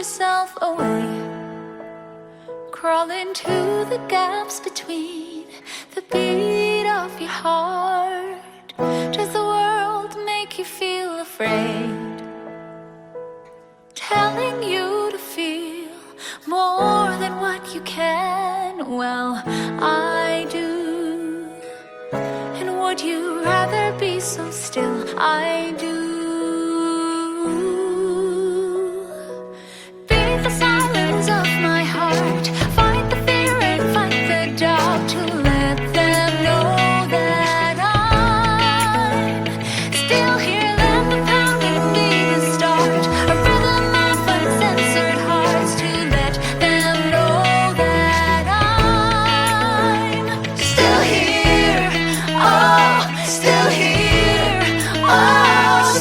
yourself away, crawl into the gaps between the beat of your heart. Does the world make you feel afraid, telling you to feel more than what you can? Well, I do. And would you rather be so still? I do. Beat the silence of my heart, fight the fear and fight the doubt, to let them know that I'm still here. Let the pounding be the start, a rhythm of uncensored hearts, to let them know that I'm still here. Oh, still here. Oh,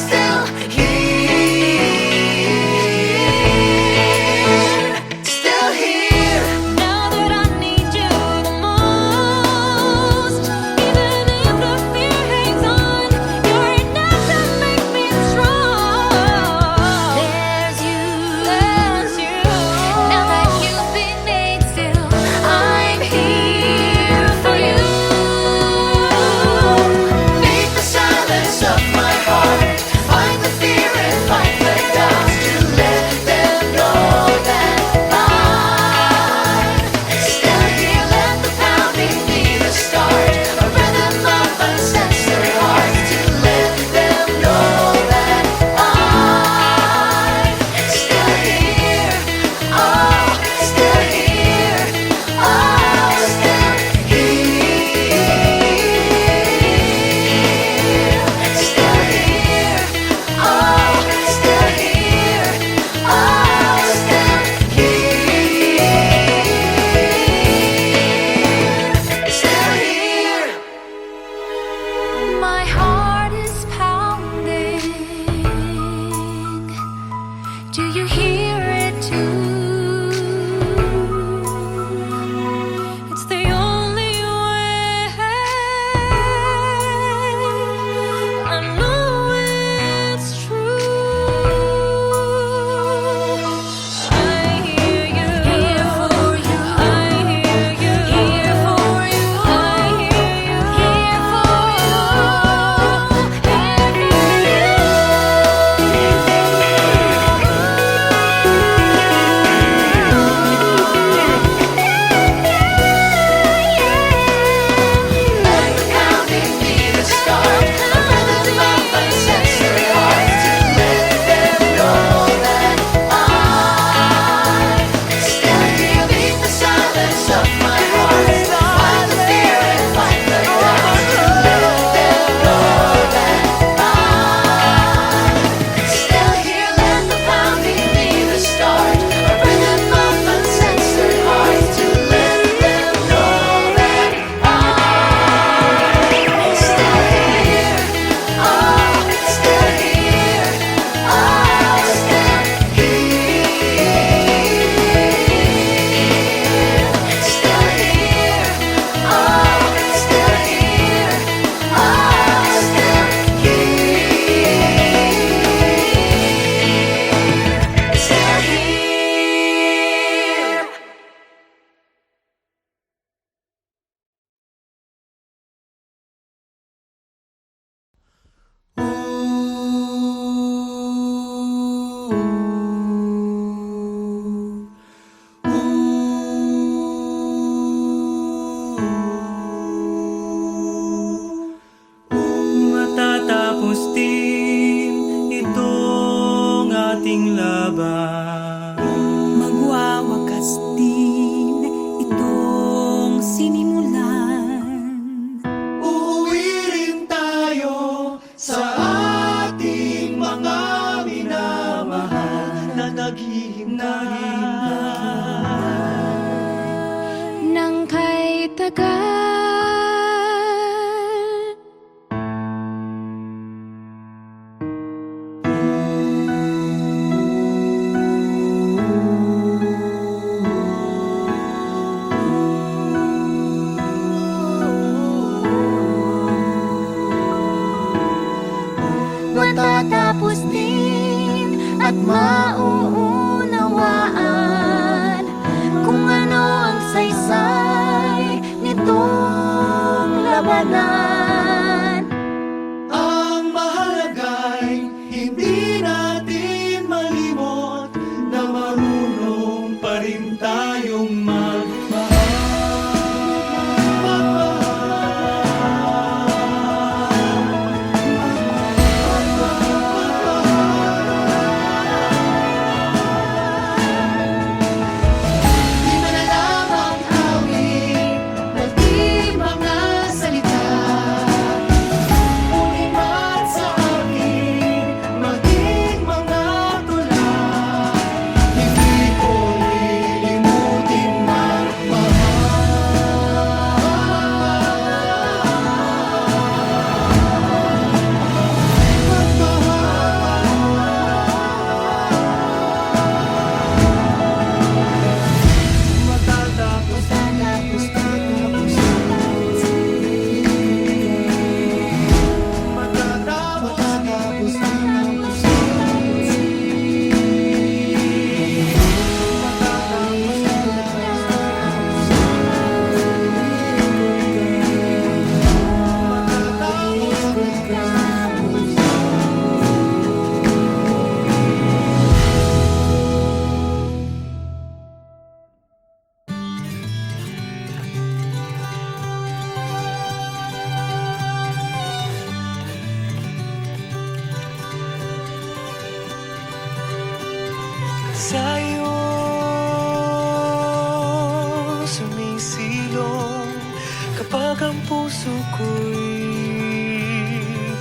Kapag ang puso ko'y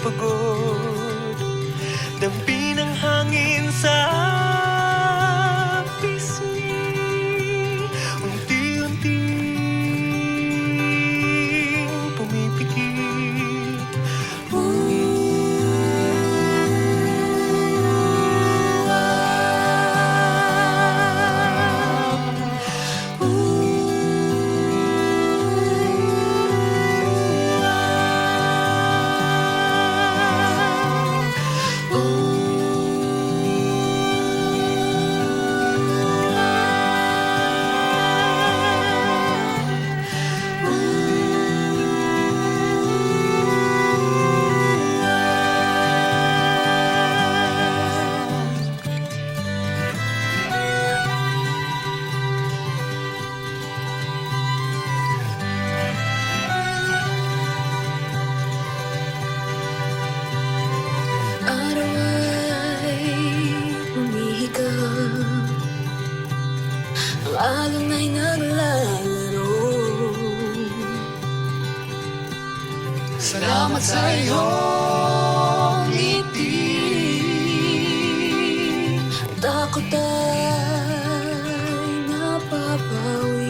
pagod, dampi ng hangin sa pisngi, unti-unting pumipikit. Araw ay humihigop, ang alon ay naglalaro. Salamat sa iyong ngiti, ang takot ay napapawi.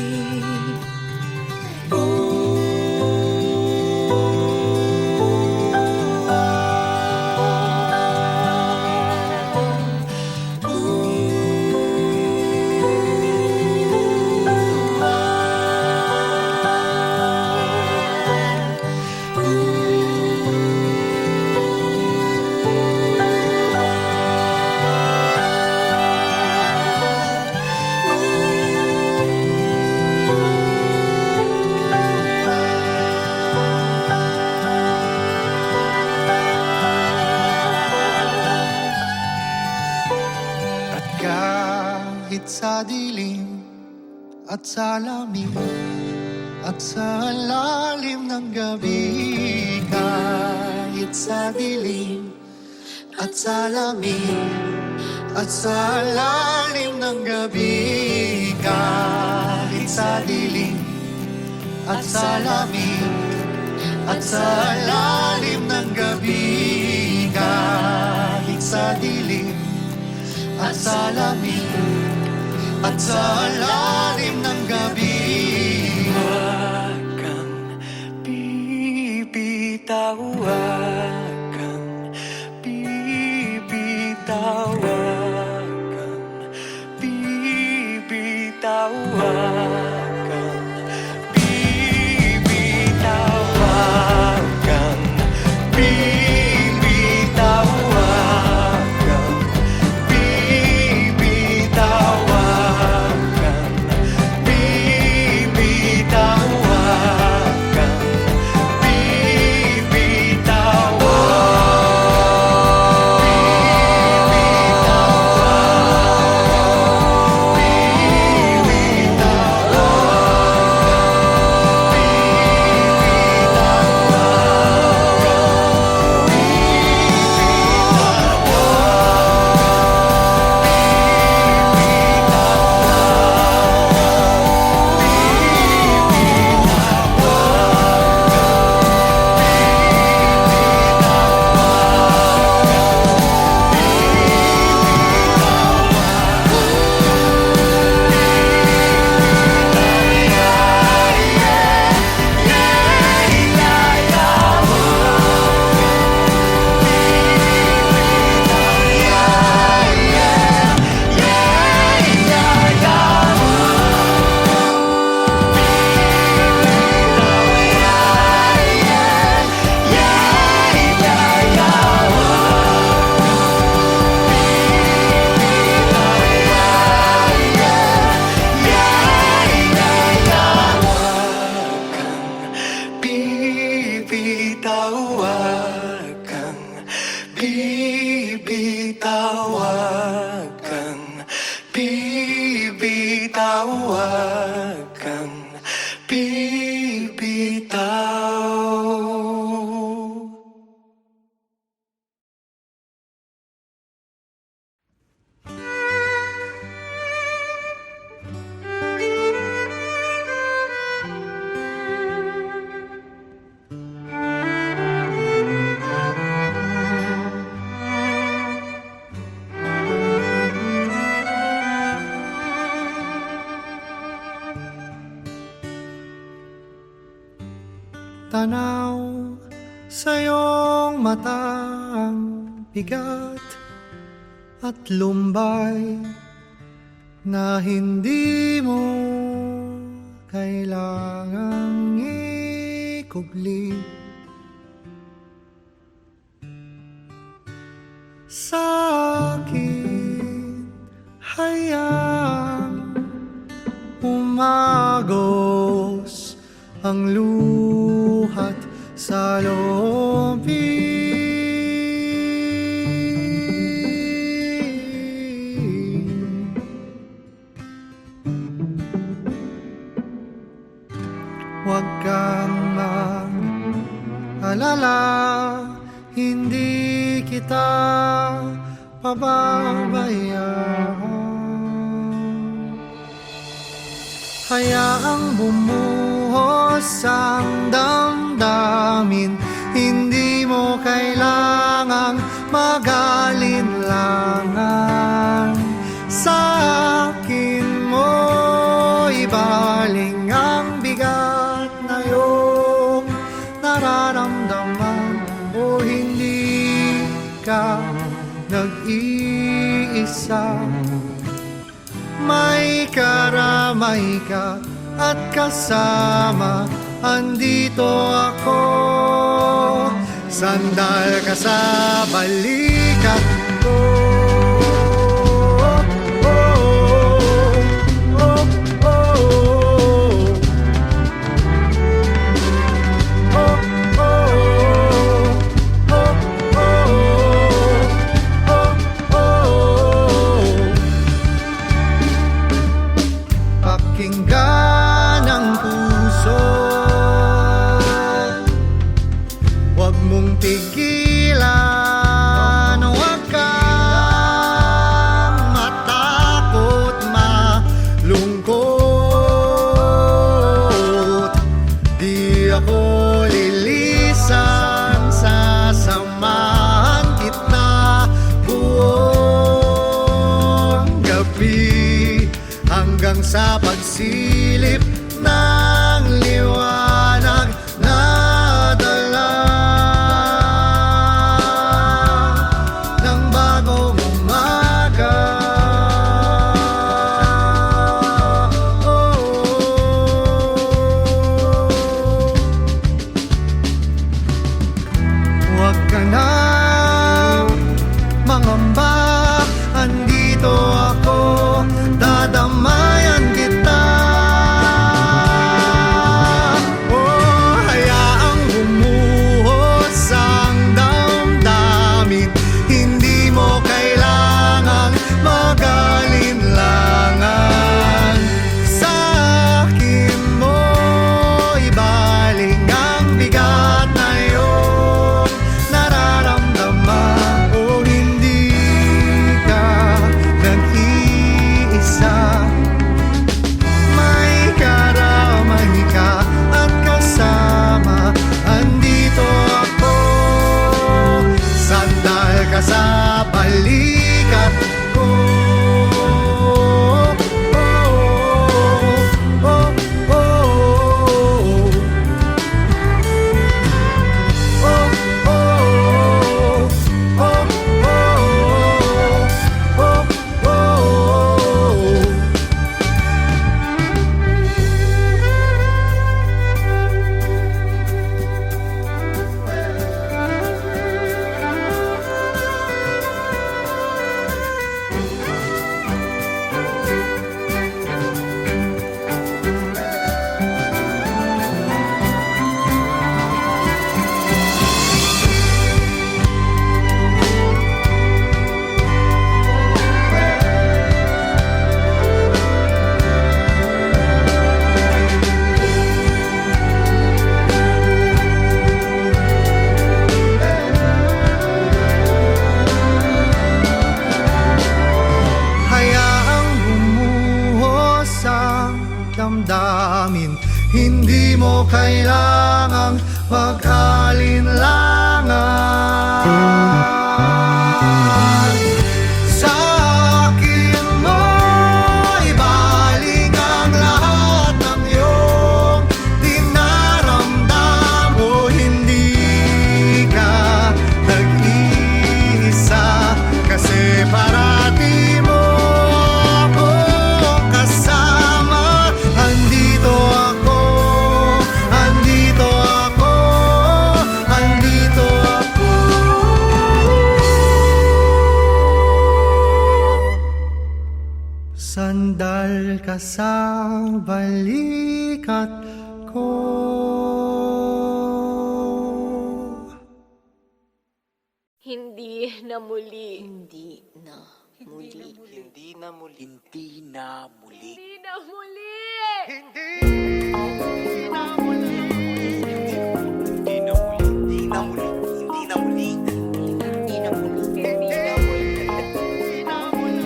Kahit sa dilim at sa lamig at sa lalim ng gabi, kahit sa dilim at sa lamig at sa lalim ng gabi, kahit sa dilim at sa lamig at sa lalim ng gabi, kahit sa dilim at sa lamig at sa lalim ng gabi. Huwag kang bibitaw, huwag kang bibitaw, huwag kang bibitaw, huwag kang bibitaw, huwag kang bibitaw, huwag kang bibitaw, huwag kang bibitaw, huwag kang bibitaw, bibitaw, huwag kang bibitaw. tanaw sa iyong matang bigat at lumbay na hindi mo kailangang ikubli. Sa akin hayang umagos ang luhat sa loobin. Huwag kang mag-alala, hindi kita pababayaan. Hayaang bumuhos ang damdamin, hindi mo kailangang mag-alinlangan. Sa akin mo ibaling ang bigat na iyong nararamdaman. O hindi ka nag-iisa, may karamay ka at kasama. Andito ako, sandal ka sa balikat ko. Pakinggan ang puso, huwag mong pigilan, huwag kang matakot, malungkot. Di ako lilisan, sasamahan kita buong gabi hanggang sa pagsilip ng liwanag na dala ng bagong umaga. Huwag ka nang mangamba, andito ako, dadamayan kita. Oh, hayaang bumuhos ang damdamin, hindi mo kailangang mag-alinlangan. Sa akin mo ibaling ang bigat na iyong nararamdaman. O hindi ka nag-iisa, may karamay ka at kasama. Andito ako, sandal ka sa balikat ko. Damdamin, hindi mo kailangang mag-alinlangan. Sa akin mo ibaling ang lahat ng iyong dinaramdam. O balikat ko. Hindi na muli. Hindi na muli. Hindi na muli. Hindi na muli. Hindi na muli. Hindi na muli. Hindi na muli. Hindi na muli. Hindi na muli. Hindi na muli.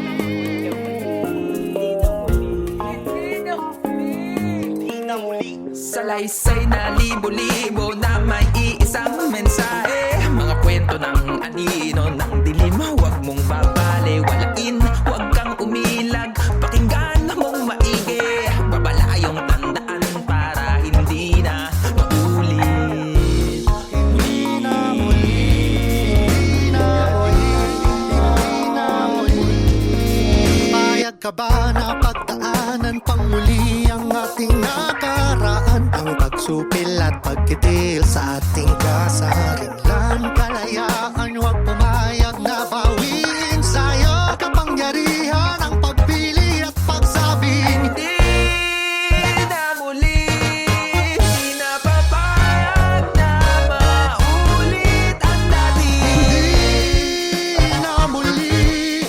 Hindi na muli. Salaysay na libo-libo na may iisang mensahe. Mga kwento ng anino ng dilim. Huwag mong babaliwalain. Huwag kang umilag. Pakinggan mong maigi. Babalayong tandaan para hindi na maulit. Hindi na muli, hindi na muli, hindi na muli. Payag ka ba na pagdaanan pang muli ang ating nakaraan? Ang pagsupil at pagkitil sa ating kasarinlan. Kalayaan, huwag pumayag na bawiin sa'yo kapangyarihan ang pagpili at pagsabing Hindi na muli. Di na papayag na maulit ang dati. hindi na muli.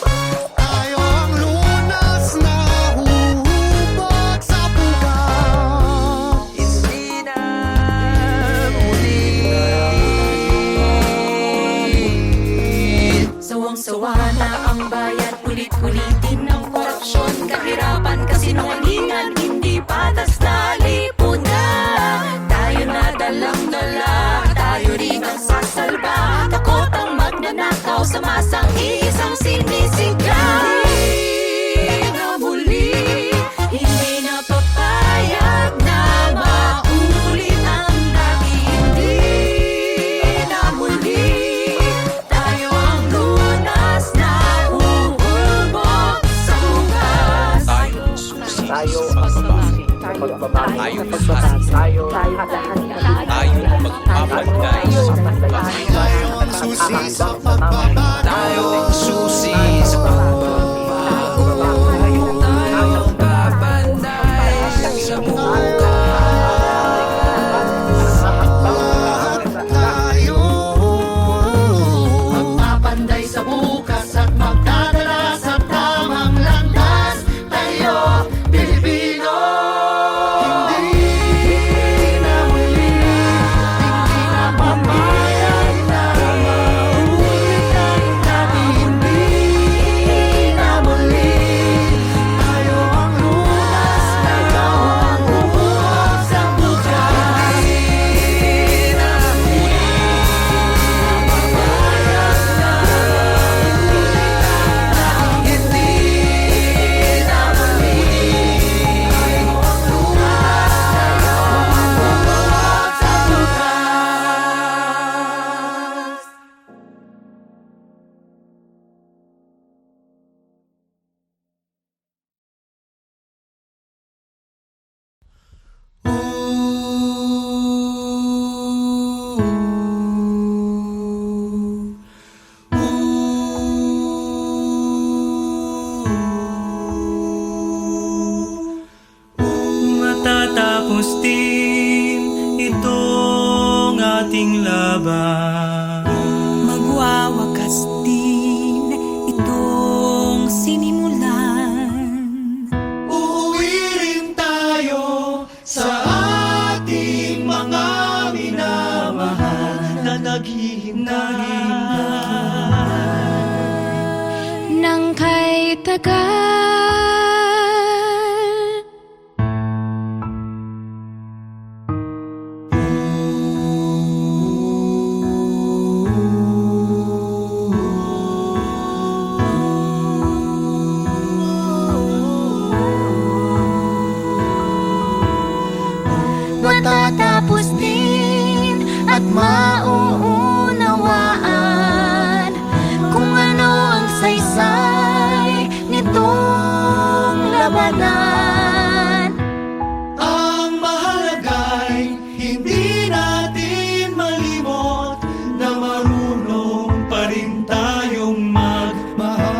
Tayo ang lunas na huhubog sa bukas. Hindi na muli. Sawang-sawa na ang bayan, ulit-ulitin ng korupsyon, kahirapan, kasinungalingan, hindi patas na lipunan. Tayo na dalang-dala, tayo rin ang sasalba. Takot ang magnanakaw sa masang isang sinisigaw. Hindi na muli, hindi na papayag na maulit ang dati. Hindi na muli, tayo ang lunas na uhubog sa bukas. Tayong susi Tayo sa pagbabago. pagbabago. Tayong lahat. Tayo Tayong magpapagay sa pagbabago. Tayo ang susi sa pagbabago. Tayong susi sa pagbabago. Tayong papanday sa bukas. Lahat tayo magpapanday sa bukas at magdadala sa tamang landas. Tayo, Pilipino. Hindi na muli, hindi na papayag na maulit ang dati. Hindi na muli, tayo ang lunas na ikaw ang buhok sa bukas. Hindi na muli, papayag na maulit ang dati. Hindi na muli, tayo ang lunas na ikaw ang buhok sa bukas. Matatapos din itong ating laban. Magwawakas din itong sinimulan. Uuwi rin tayo sa ating mga minamahal na naghihintay. Nang kay tagal Matatapos din at mauunawaan kung ano ang saysay nitong labanan. Ang mahalaga'y hindi natin malimot na marunong pa rin tayong magmahal.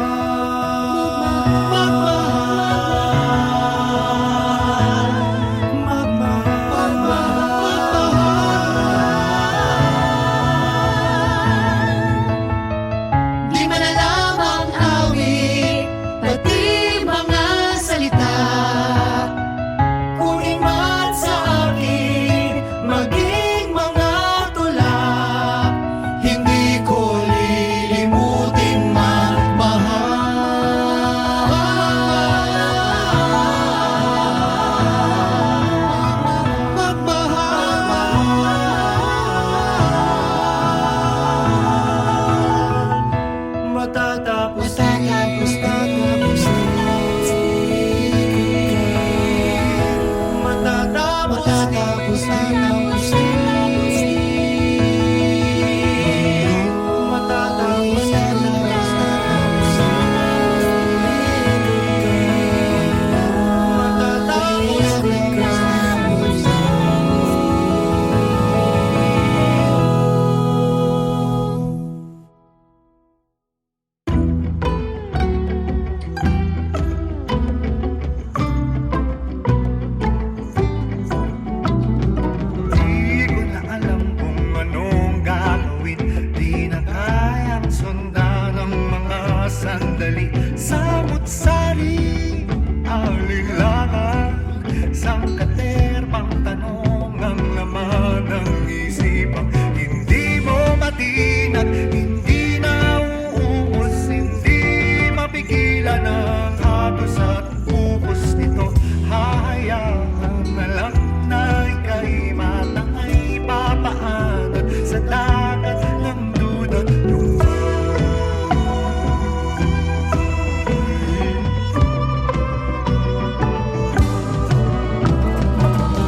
isang katerbang tanong ang laman ng isipang hindi mo matinag, hindi na uuos, hindi mapigilan ang agos at bukos nito. Hahayaan na lang na ika'y matangay, papaanan sa dagat ng duda't lupa.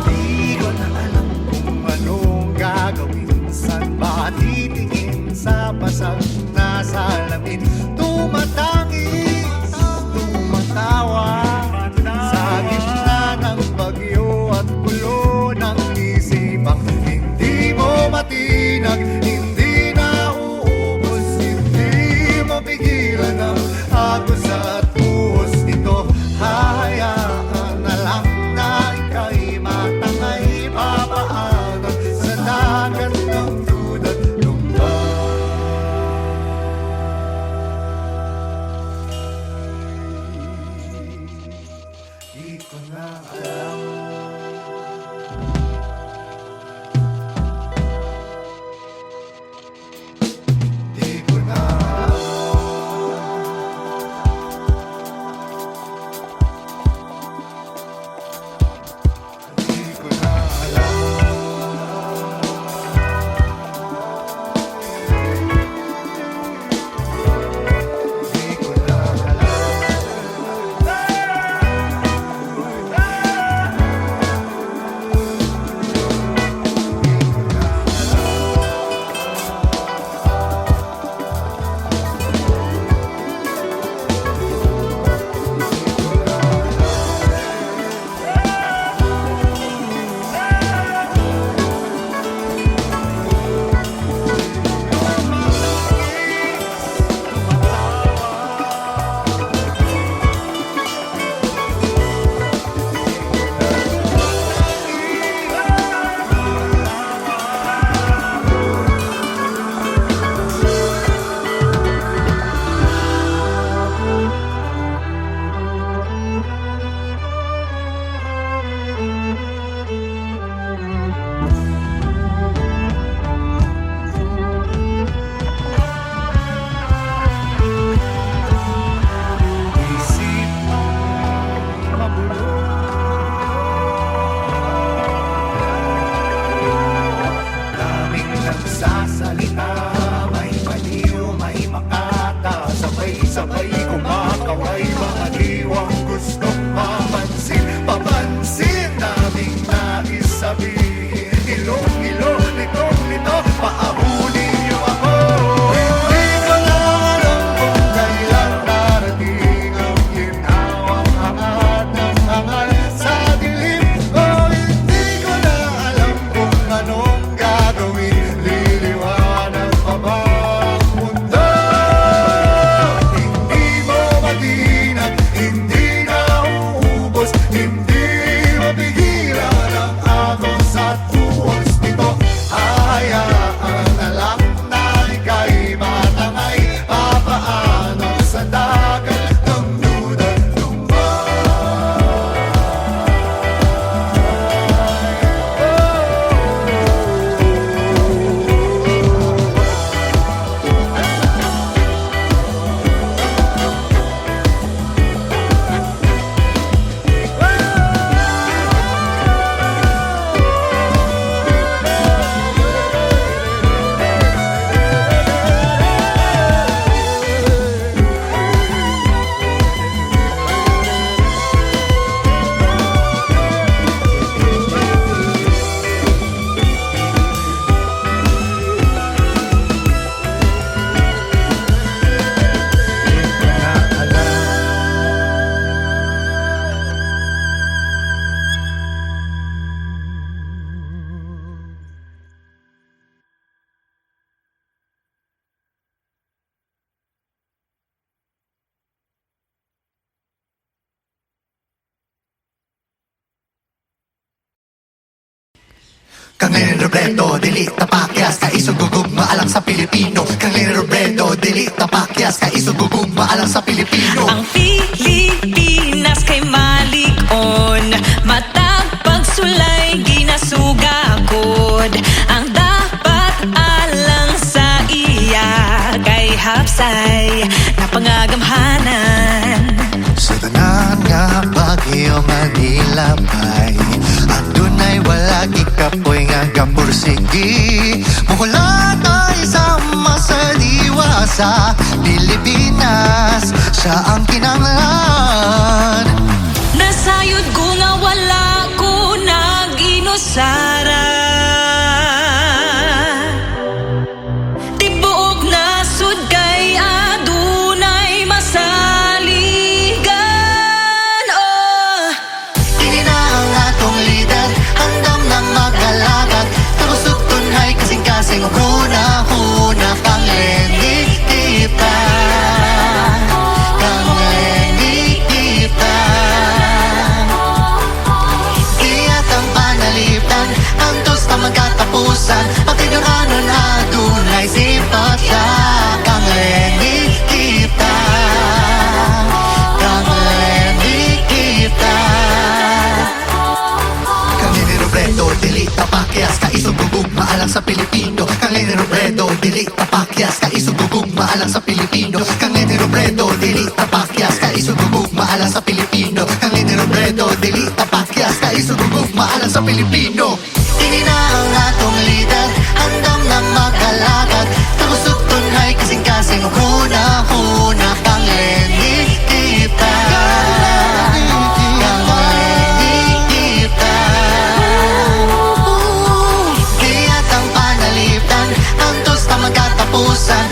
Di ko na alam kung anong gagawin, saan ba titingin sa basag na salamin. Tumatangi, tumatawa sa gitna ng bagyo at gulo ng isipang hindi mo matinag, hindi na uubos, hindi mo pigilan ang agos at buhos nito. Hahayaan na lang na ika'y matangay, papaanan sa dagat ng duda't lumba. Di ko na alam. Di ko na Di ko na alam. Di ko na isip mong mabulok. Daming nagsasalita, may baliw, may makata, sabay-sabay kumakaway, mga diwang gustong mapansin. Papansin, daming nais sabihin, ilong-ilo, litong-lito, paahulin niyo ako. Hindi ko na alam kung kailan darating ang ginawang angat ng angal sa dilim ko. Hindi ko na alam kung anong gagawin, liliwanag pa ba ang mundo? Hindi mo matinag, hindi na uubos, hindi mapigilan ang agos at buhos nito. Hayaan na lang na ika'y matangay, papaano sa dagat ng duda't Kang Robredo, delete na pakyas, kaisugugog maalang sa Pilipino. Kang Robredo, delete na pakyas, kaisugugog maalang sa Pilipino. Ang Pilipinas kay malikon, matag sulay ginasugakod. Ang dapat alang sa iya kay hapsay na pangagamhanan. Sa tanan nga bagyo manilabay, adunay wala gikapoy nga gapursigi. Muhulat ay sama sa diwa sa Pilipinas, siya ang kinanglan. Nasayod ko nga wala ko nag-inusara. Tibuok na sud kay adunay masaligan. Oh, Kini na ang atong lider, andam na magalagat. Tabusog tunay kasing-kasing huna-huna kang lenig kita. Kang lenig kita. Iyat ang panalitan, antos na magkatapusan. Patigaranon adunay simpatya. Kang lenig kita. Kang lenig kita. Kang Leni Robredo, dili tapakyas ka isugugug maalang sa Pilipino. Kang Leni Robredo, dili tapakyas ka isugugug maalang sa Pilipino. Kang Leni Robredo, dili tapakyas ka isugugug maalang sa Pilipino. Kang Leni Robredo, dili tapakyas ka isugugug maalang sa Pilipino. Kini na ang atong lider, andam na magalagat. Tabusog tunay kasing-kasing huna-huna. Kang Leni kita. Kang Leni kita. Iyat ang panalitan, antos na magkatapusan.